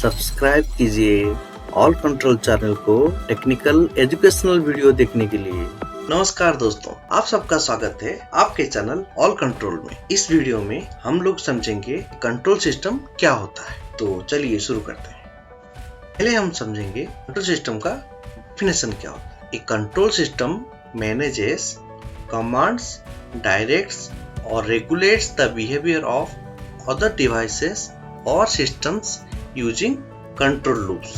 Subscribe कीजिए all control channel को technical educational video देखने के लिए। नमस्कार दोस्तों, आप सबका स्वागत है आपके चैनल ऑल कंट्रोल में। इस वीडियो में हम लोग समझेंगे कंट्रोल सिस्टम क्या होता है। तो चलिए शुरू करते हैं। पहले हम समझेंगे कंट्रोल सिस्टम का डेफिनेशन क्या होता है। एक control system manages, commands, directs और regulates the behaviour of other devices और सिस्टम्स यूजिंग कंट्रोल लूप्स।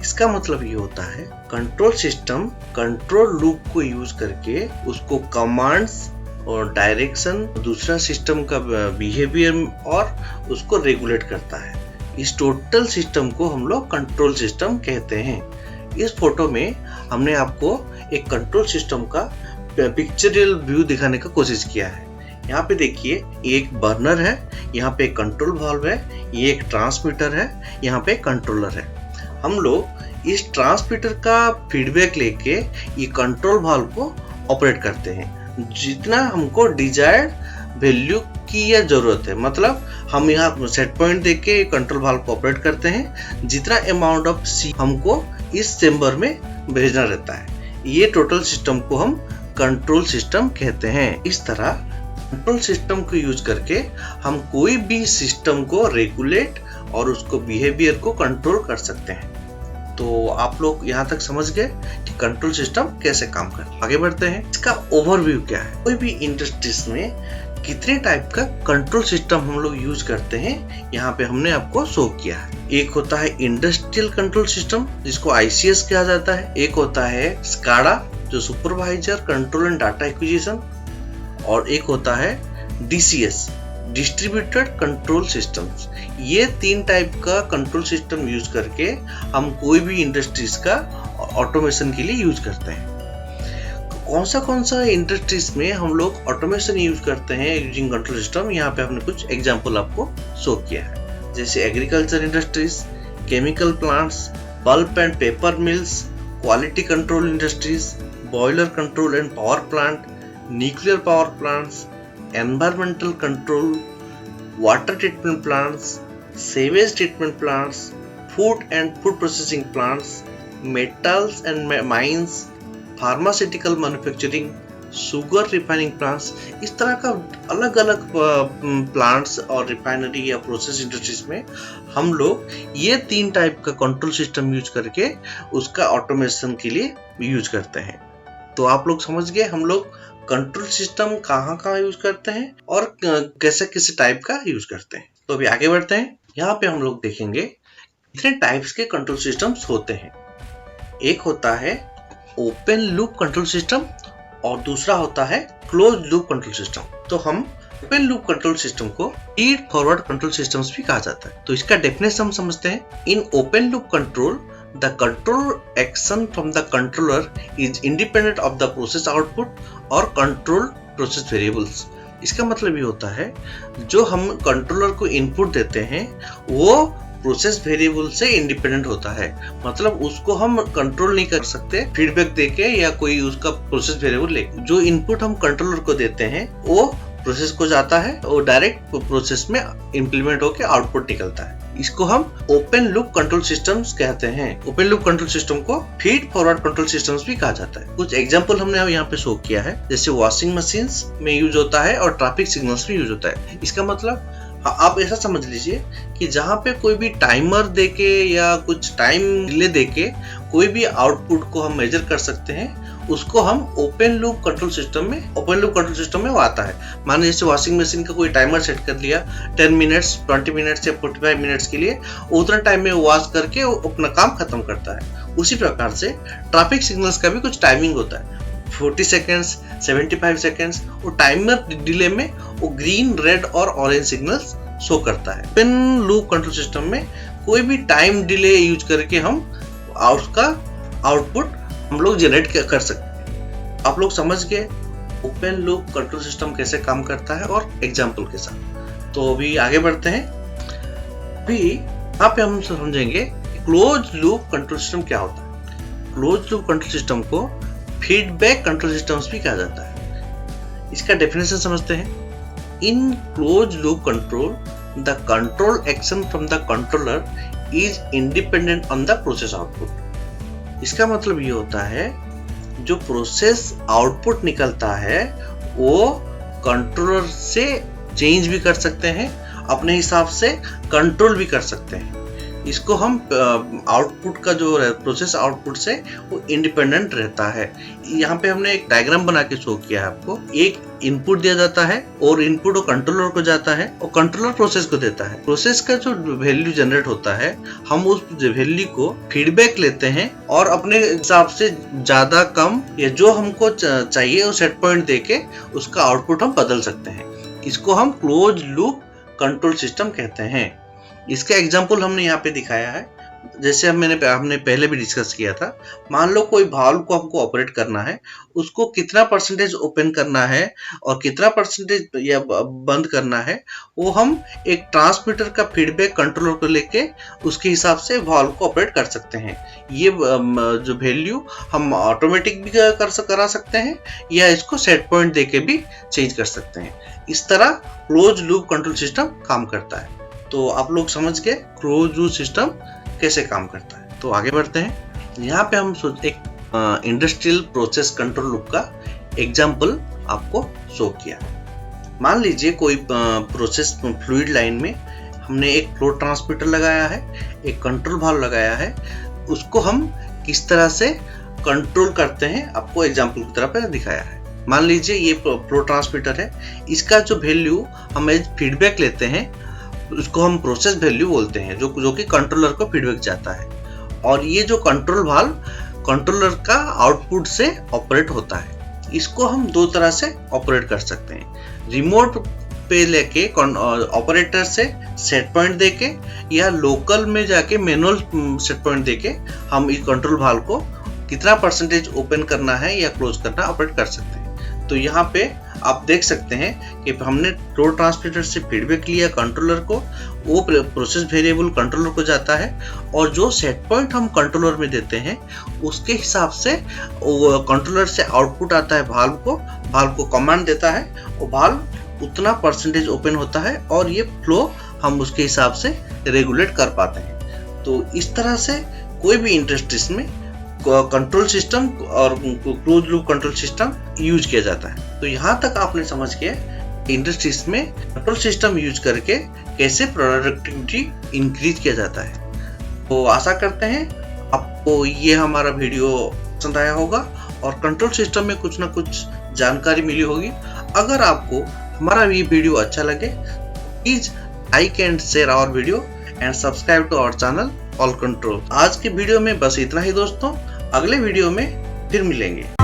इसका मतलब ये होता है कंट्रोल सिस्टम कंट्रोल लूप को यूज करके उसको कमांड्स और डायरेक्शन, दूसरा सिस्टम का बिहेवियर और उसको रेगुलेट करता है। इस टोटल सिस्टम को हम लोग कंट्रोल सिस्टम कहते हैं। इस फोटो में हमने आपको एक कंट्रोल सिस्टम का पिक्चरल व्यू दिखाने का कोशिश किया है। यहाँ पे देखिए, एक बर्नर है, यहाँ पे कंट्रोल वाल्व है, ये एक ट्रांसमीटर है, यहाँ पे कंट्रोलर है। हम लोग इस ट्रांसमीटर का फीडबैक लेके ये कंट्रोल वाल्व को ऑपरेट करते हैं। जितना हमको डिजायर्ड वैल्यू की यह जरूरत है, मतलब हम यहाँ सेट पॉइंट देके कंट्रोल वाल्व को ऑपरेट करते हैं। जितना अमाउंट ऑफ सी हमको इस चेंबर में भेजना रहता है, ये टोटल सिस्टम को हम कंट्रोल सिस्टम कहते हैं। इस तरह कंट्रोल सिस्टम को यूज करके हम कोई भी सिस्टम को रेगुलेट और उसको बिहेवियर को कंट्रोल कर सकते हैं। तो आप लोग यहाँ तक समझ गए कि कंट्रोल सिस्टम कैसे काम करता है। आगे बढ़ते हैं। इसका ओवरव्यू क्या है। कोई भी इंडस्ट्रीज में कितने टाइप का कंट्रोल सिस्टम हम लोग यूज करते हैं, यहाँ पे हमने आपको शो किया है। एक होता है इंडस्ट्रियल कंट्रोल सिस्टम, जिसको ICS कहा जाता है। एक होता है SCADA, जो supervisor control and data acquisition, और एक होता है DCS, डिस्ट्रीब्यूटेड कंट्रोल सिस्टम्स। ये तीन टाइप का कंट्रोल सिस्टम यूज करके हम कोई भी इंडस्ट्रीज का ऑटोमेशन के लिए यूज करते हैं। कौन सा इंडस्ट्रीज में हम लोग ऑटोमेशन यूज करते हैं यूजिंग कंट्रोल सिस्टम, यहाँ पे हमने कुछ एग्जांपल आपको शो किया है। जैसे agriculture industries, chemical plants, pulp and paper mills, quality control industries, boiler control and power plant, nuclear power plants, environmental control, water treatment plants, sewage treatment plants, food and food processing plants, metals and mines, pharmaceutical manufacturing, sugar refining plants। इस तरह का अलग अलग plants और refinery या process industries में हम लोग ये तीन टाइप का कंट्रोल सिस्टम यूज करके उसका ऑटोमेशन के लिए यूज करते हैं। तो आप लोग समझ गए हम लोग कंट्रोल सिस्टम कहाँ यूज करते हैं और कैसे टाइप का यूज करते हैं। तो अभी आगे बढ़ते हैं। यहाँ पे हम लोग देखेंगे कितने टाइप्स के कंट्रोल सिस्टम्स होते हैं। एक होता है ओपन लूप कंट्रोल सिस्टम और दूसरा होता है क्लोज लूप कंट्रोल सिस्टम। तो हम ओपन लूप कंट्रोल सिस्टम को फीड फॉरवर्ड कंट्रोल सिस्टम्स भी कहा जाता है। तो इसका डेफिनेशन हम समझते हैं। In open loop control, the control action from the controller is independent of the process output or control process variables। इसका मतलब ये होता है जो हम कंट्रोलर को इनपुट देते हैं वो प्रोसेस वेरिएबल से इंडिपेंडेंट होता है। मतलब उसको हम कंट्रोल नहीं कर सकते फीडबैक देके या कोई उसका प्रोसेस वेरिएबल लेके। जो इनपुट हम कंट्रोलर को देते हैं वो प्रोसेस को जाता है और डायरेक्ट प्रोसेस में इंप्लीमेंट होकर आउटपुट निकलता है। इसको हम ओपन लूप कंट्रोल सिस्टम्स कहते हैं। ओपन लूप कंट्रोल सिस्टम को फीड फॉरवर्ड कंट्रोल सिस्टम्स भी कहा जाता है। कुछ एग्जांपल हमने यहाँ पे शो किया है, जैसे वॉशिंग मशीन्स में यूज होता है और ट्रैफिक सिग्नल्स में यूज होता है। इसका मतलब आप ऐसा समझ लीजिए कि जहाँ पे कोई भी टाइमर देके या कुछ टाइम डिले देके कोई भी आउटपुट को हम मेजर कर सकते हैं, उसको हम ओपन लूप कंट्रोल सिस्टम में वो आता है। मान जैसे वॉशिंग मशीन का कोई टाइमर सेट कर लिया 10 मिनट्स, 20 मिनट्स या 45 मिनट्स के लिए, उतना टाइम में वॉश करके वो अपना काम खत्म करता है। उसी प्रकार से ट्रैफिक सिग्नल्स का भी कुछ टाइमिंग होता है, 40 सेकेंड्स, 75 सेकेंड्स। वो टाइमर डिले में वो ग्रीन, रेड और ऑरेंज सिग्नल्स शो करता है। ओपन लूप कंट्रोल सिस्टम में कोई भी टाइम डिले यूज करके हम उसका आउटपुट हम लोग जनरेट कर सकते हैं। आप लोग समझ गए ओपन लूप कंट्रोल सिस्टम कैसे काम करता है और एग्जांपल के साथ। तो अभी आगे बढ़ते हैं। अभी यहाँ पे हम समझेंगे क्लोज लूप कंट्रोल सिस्टम क्या होता है। क्लोज लूप कंट्रोल सिस्टम को फीडबैक कंट्रोल सिस्टम्स भी कहा जाता है। इसका डेफिनेशन समझते हैं। In close loop control, the control action from the controller is independent on the process output. इसका मतलब ये होता है जो प्रोसेस आउटपुट निकलता है वो कंट्रोलर से चेंज भी कर सकते हैं, अपने हिसाब से कंट्रोल भी कर सकते हैं। इसको हम आउटपुट का जो प्रोसेस आउटपुट से वो इंडिपेंडेंट रहता है। यहाँ पे हमने एक डायग्राम बना के शो किया है आपको। एक इनपुट दिया जाता है और इनपुट वो कंट्रोलर को जाता है और कंट्रोलर प्रोसेस को देता है। प्रोसेस का जो वैल्यू जनरेट होता है हम उस वैल्यू को फीडबैक लेते हैं और अपने हिसाब से ज्यादा कम या जो हमको चाहिए वो सेट पॉइंट देके उसका आउटपुट हम बदल सकते हैं। इसको हम क्लोज लूप कंट्रोल सिस्टम कहते हैं। इसका एग्जाम्पल हमने यहाँ पे दिखाया है। जैसे हमने पहले भी डिस्कस किया था। मान लो कोई वाल्व को हमको ऑपरेट करना है, उसको कितना परसेंटेज ओपन करना है और कितना परसेंटेज या बंद करना है वो हम एक ट्रांसमीटर का फीडबैक कंट्रोलर को लेके उसके हिसाब से वाल्व को ऑपरेट कर सकते हैं। ये जो वैल्यू हम ऑटोमेटिक भी करा सकते हैं या इसको सेट पॉइंट देके भी चेंज कर सकते हैं। इस तरह क्लोज लूप कंट्रोल सिस्टम काम करता है। तो आप लोग समझ गए क्लोज लूप सिस्टम कैसे काम करता है। तो आगे बढ़ते हैं। यहाँ पे हम एक इंडस्ट्रियल प्रोसेस कंट्रोल लूप का एग्जाम्पल आपको शो किया। मान लीजिए कोई प्रोसेस फ्लूइड लाइन में हमने एक फ्लो ट्रांसमीटर लगाया है, एक कंट्रोल वाल्व लगाया है। उसको हम किस तरह से कंट्रोल करते हैं आपको एग्जाम्पल की तरह पे दिखाया है। मान लीजिए ये फ्लो ट्रांसमीटर है, इसका जो वैल्यू हम फीडबैक लेते हैं उसको हम प्रोसेस वैल्यू बोलते हैं, जो कि कंट्रोलर को फीडबैक जाता है। और ये जो कंट्रोल वाल्व कंट्रोलर का आउटपुट से ऑपरेट होता है। इसको हम दो तरह से ऑपरेट कर सकते हैं, रिमोट पे लेके ऑपरेटर से सेट पॉइंट देके या लोकल में जाके मैनुअल सेट पॉइंट देके हम इस कंट्रोल वाल्व को कितना परसेंटेज ओपन करना है या क्लोज करना ऑपरेट कर सकते हैं। तो यहाँ पे आप देख सकते हैं कि हमने फ्लो ट्रांसमीटर से फीडबैक लिया कंट्रोलर को, वो प्रोसेस वेरिएबल कंट्रोलर को जाता है और जो सेट पॉइंट हम कंट्रोलर में देते हैं उसके हिसाब से कंट्रोलर से आउटपुट आता है वाल्व को कमांड देता है और वाल्व उतना परसेंटेज ओपन होता है और ये फ्लो हम उसके हिसाब से रेगुलेट कर पाते हैं। तो इस तरह से कोई भी इंडस्ट्रीज में कंट्रोल सिस्टम और close loop control system use किया जाता है। तो यहाँ तक आपने समझ के इंडस्ट्रीज में कंट्रोल सिस्टम यूज करके कैसे प्रोडक्टिविटी इंक्रीज किया जाता है। तो आशा करते हैं आपको ये हमारा वीडियो पसंद आया होगा और कंट्रोल सिस्टम में कुछ ना कुछ जानकारी मिली होगी। अगर आपको हमारा ये वीडियो अच्छा लगे please like and share our video and subscribe to our channel all control. आज के वीडियो में बस इतना ही दोस्तों, अगले वीडियो में फिर मिलेंगे।